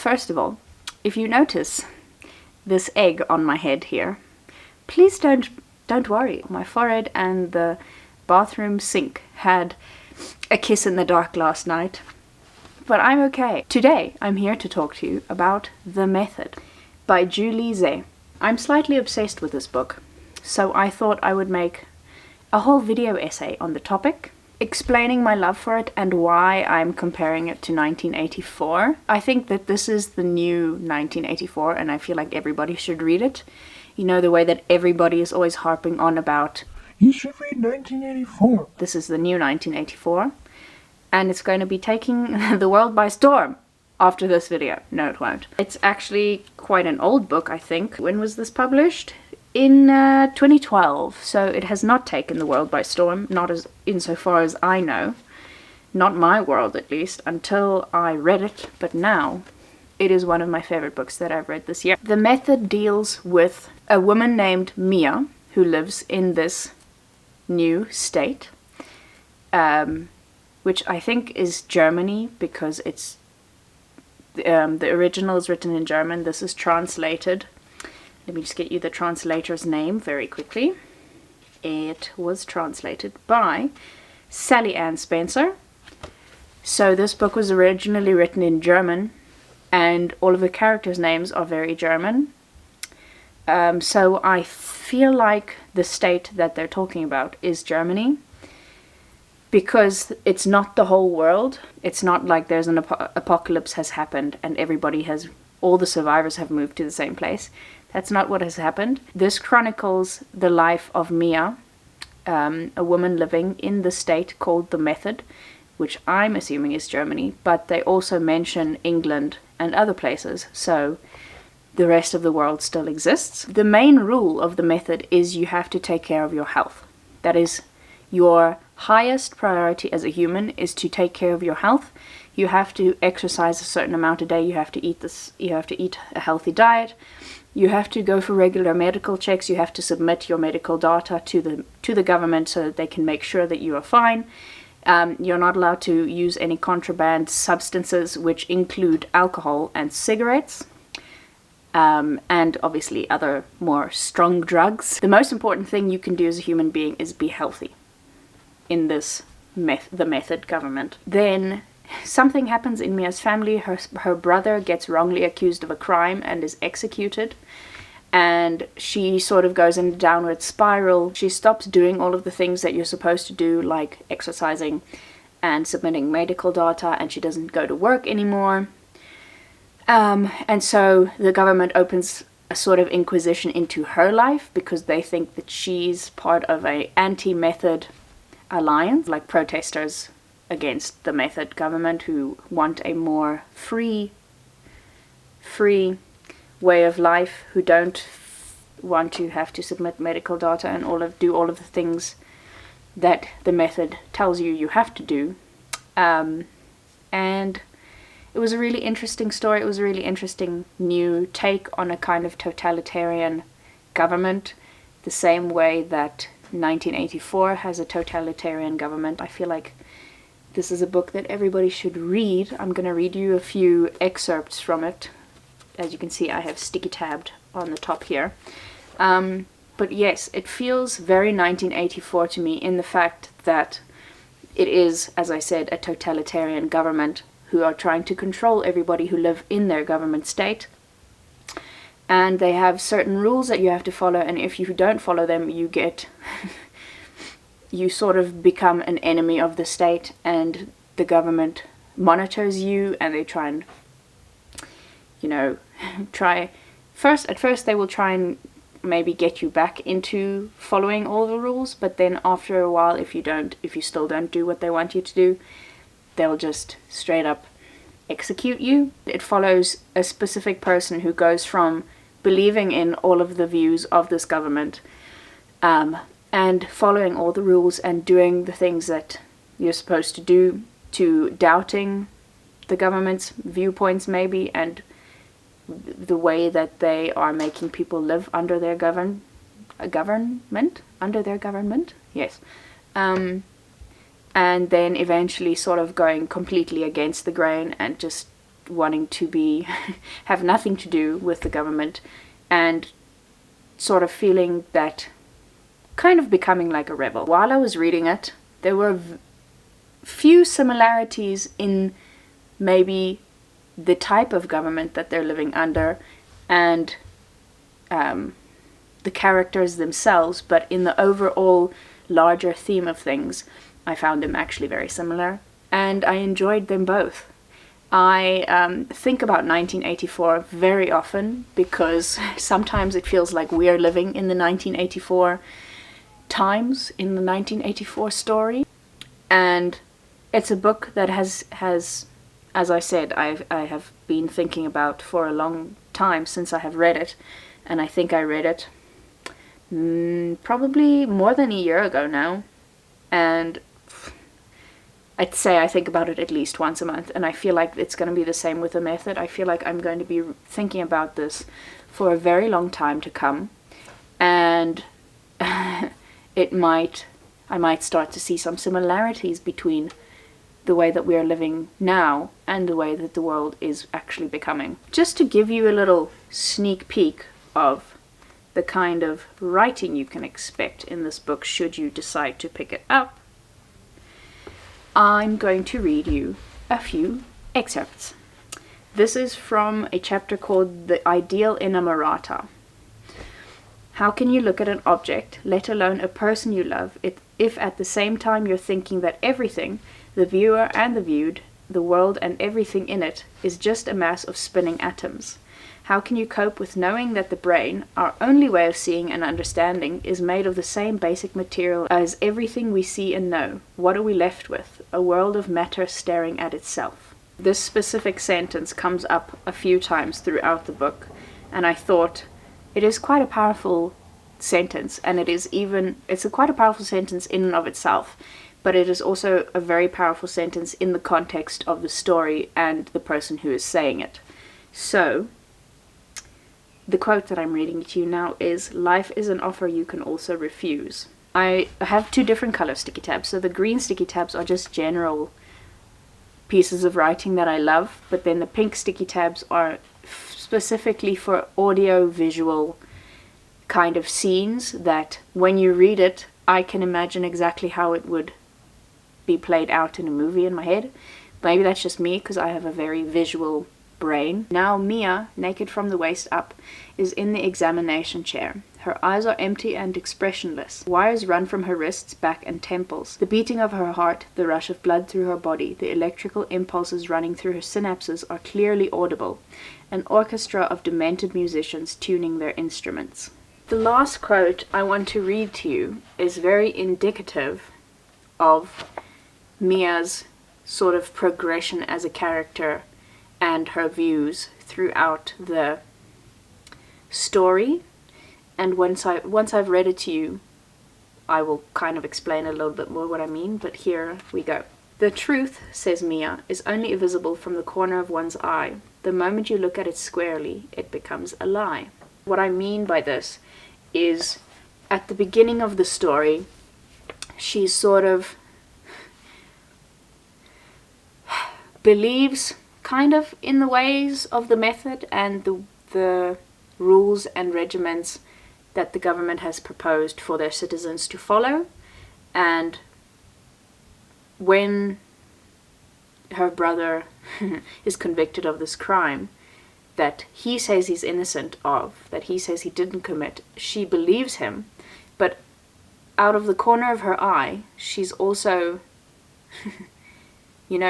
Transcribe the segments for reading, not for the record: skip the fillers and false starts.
First of all, if you notice this egg on my head here, please don't worry. My forehead and the bathroom sink had a kiss in the dark last night, but I'm okay. Today, I'm here to talk to you about The Method by Juli Zeh. I'm slightly obsessed with this book, so I thought I would make a whole video essay on the topic, explaining my love for it and why I'm comparing it to 1984. I think that this is the new 1984, and I feel like everybody should read it. You know, the way that everybody is always harping on about, you should read 1984. This is the new 1984, and it's going to be taking the world by storm after this video. No, it won't. It's actually quite an old book, I think. When was this published? In 2012, so it has not taken the world by storm, not as insofar as I know. Not my world, at least, until I read it, but now it is one of my favorite books that I've read this year. The Method deals with a woman named Mia, who lives in this new state, which I think is Germany, because it's the original is written in German. This is translated. Let me just get you the translator's name very quickly. It was translated by Sally Ann Spencer. So this book was originally written in German, and all of the characters' names are very German. So I feel like the state that they're talking about is Germany, because it's not the whole world. It's not like there's an apocalypse has happened and all the survivors have moved to the same place. That's not what has happened. This chronicles the life of Mia, a woman living in the state called The Method, which I'm assuming is Germany, but they also mention England and other places, so the rest of the world still exists. The main rule of The Method is you have to take care of your health. That is, your highest priority as a human is to take care of your health. You have to exercise a certain amount a day. You have to eat a healthy diet. You have to go for regular medical checks. You have to submit your medical data to the government so that they can make sure that you are fine. You're not allowed to use any contraband substances, which include alcohol and cigarettes, and obviously other more strong drugs. The most important thing you can do as a human being is be healthy in this The Method government. Then something happens in Mia's family. Her brother gets wrongly accused of a crime and is executed, and she sort of goes in a downward spiral. She stops doing all of the things that you're supposed to do, like exercising and submitting medical data, and she doesn't go to work anymore. And so the government opens a sort of inquisition into her life, because they think that she's part of an anti-Method alliance, like protesters against the Method government who want a more free way of life, who don't want to have to submit medical data and do all of the things that the Method tells you have to do. And it was a really interesting story. It was a really interesting new take on a kind of totalitarian government, the same way that 1984 has a totalitarian government. I feel like this is a book that everybody should read. I'm going to read you a few excerpts from it. As you can see, I have sticky tabbed on the top here. But yes, it feels very 1984 to me, in the fact that it is, as I said, a totalitarian government who are trying to control everybody who live in their government state. And they have certain rules that you have to follow, and if you don't follow them, you get you sort of become an enemy of the state, and the government monitors you, and they try and, at first they will try and maybe get you back into following all the rules, but then after a while, if you still don't do what they want you to do, they'll just straight up execute you. It follows a specific person who goes from believing in all of the views of this government, and following all the rules and doing the things that you're supposed to do, to doubting the government's viewpoints maybe, and the way that they are making people live under their government, yes. And then eventually sort of going completely against the grain and just wanting to be have nothing to do with the government, and sort of feeling that, kind of becoming like a rebel. While I was reading it, there were few similarities in maybe the type of government that they're living under and the characters themselves, but in the overall larger theme of things, I found them actually very similar, and I enjoyed them both. I think about 1984 very often because sometimes it feels like we are living in the 1984 times, in the 1984 story. And it's a book that has as I said, I have been thinking about for a long time since I have read it, and I think I read it probably more than a year ago now, and I'd say I think about it at least once a month, and I feel like it's going to be the same with the method. I feel like I'm going to be thinking about this for a very long time to come, and I might start to see some similarities between the way that we are living now and the way that the world is actually becoming. Just to give you a little sneak peek of the kind of writing you can expect in this book should you decide to pick it up, I'm going to read you a few excerpts. This is from a chapter called The Ideal Inamorata. How can you look at an object, let alone a person you love, if at the same time you're thinking that everything, the viewer and the viewed, the world and everything in it, is just a mass of spinning atoms? How can you cope with knowing that the brain, our only way of seeing and understanding, is made of the same basic material as everything we see and know? What are we left with? A world of matter staring at itself. This specific sentence comes up a few times throughout the book, and I thought it is quite a powerful sentence, and it's quite a powerful sentence in and of itself, but it is also a very powerful sentence in the context of the story and the person who is saying it. So, the quote that I'm reading to you now is, "Life is an offer you can also refuse." I have two different color sticky tabs. So the green sticky tabs are just general pieces of writing that I love, but then the pink sticky tabs are specifically for audio visual kind of scenes that when you read it, I can imagine exactly how it would be played out in a movie in my head. Maybe that's just me because I have a very visual brain. Now Mia, naked from the waist up, is in the examination chair. Her eyes are empty and expressionless. Wires run from her wrists, back, and temples. The beating of her heart, the rush of blood through her body, the electrical impulses running through her synapses are clearly audible. An orchestra of demented musicians tuning their instruments. The last quote I want to read to you is very indicative of Mia's sort of progression as a character and her views throughout the story. And once I've read it to you, I will kind of explain a little bit more what I mean, but here we go. "The truth," says Mia, "is only visible from the corner of one's eye. The moment you look at it squarely, it becomes a lie." What I mean by this is, at the beginning of the story, she sort of believes kind of in the ways of the method and the rules and regiments that the government has proposed for their citizens to follow. And when her brother is convicted of this crime that he says he's innocent of, that he says he didn't commit, she believes him, but out of the corner of her eye, she's also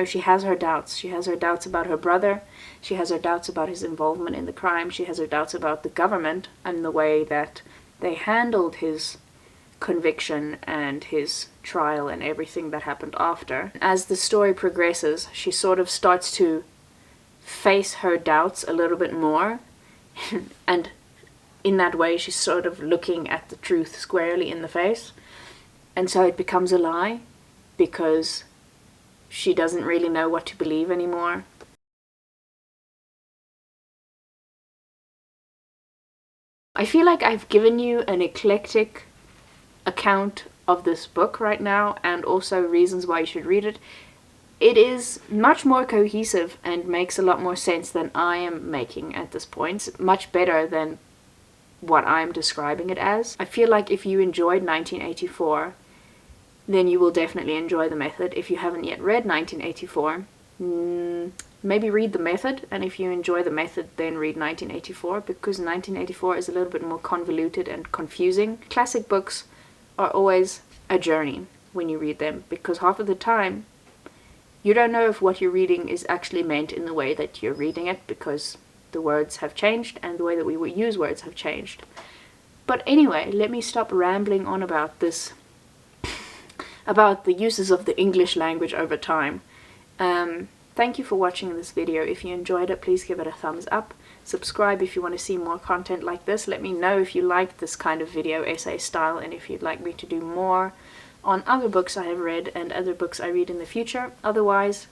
she has her doubts. She has her doubts about her brother. She has her doubts about his involvement in the crime. She has her doubts about the government and the way that they handled his conviction and his trial and everything that happened after. As the story progresses, she sort of starts to face her doubts a little bit more, and in that way she's sort of looking at the truth squarely in the face, and so it becomes a lie because she doesn't really know what to believe anymore. I feel like I've given you an eclectic account of this book right now, and also reasons why you should read it. it is much more cohesive and makes a lot more sense than I am making at this point. It's much better than what I'm describing it as. I feel like if you enjoyed 1984, then you will definitely enjoy the method. If you haven't yet read 1984, maybe read the method, and if you enjoy the method, then read 1984, because 1984 is a little bit more convoluted and confusing. Classic books are always a journey when you read them, because half of the time you don't know if what you're reading is actually meant in the way that you're reading it, because the words have changed and the way that we would use words have changed. But anyway, let me stop rambling on about this, about the uses of the English language over time. Thank you for watching this video. If you enjoyed it, please give it a thumbs up. Subscribe if you want to see more content like this. Let me know if you like this kind of video essay style, and if you'd like me to do more on other books I have read and other books I read in the future. Otherwise,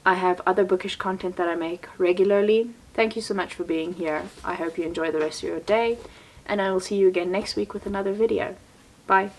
I have other bookish content that I make regularly. Thank you so much for being here. I hope you enjoy the rest of your day, and I will see you again next week with another video. Bye.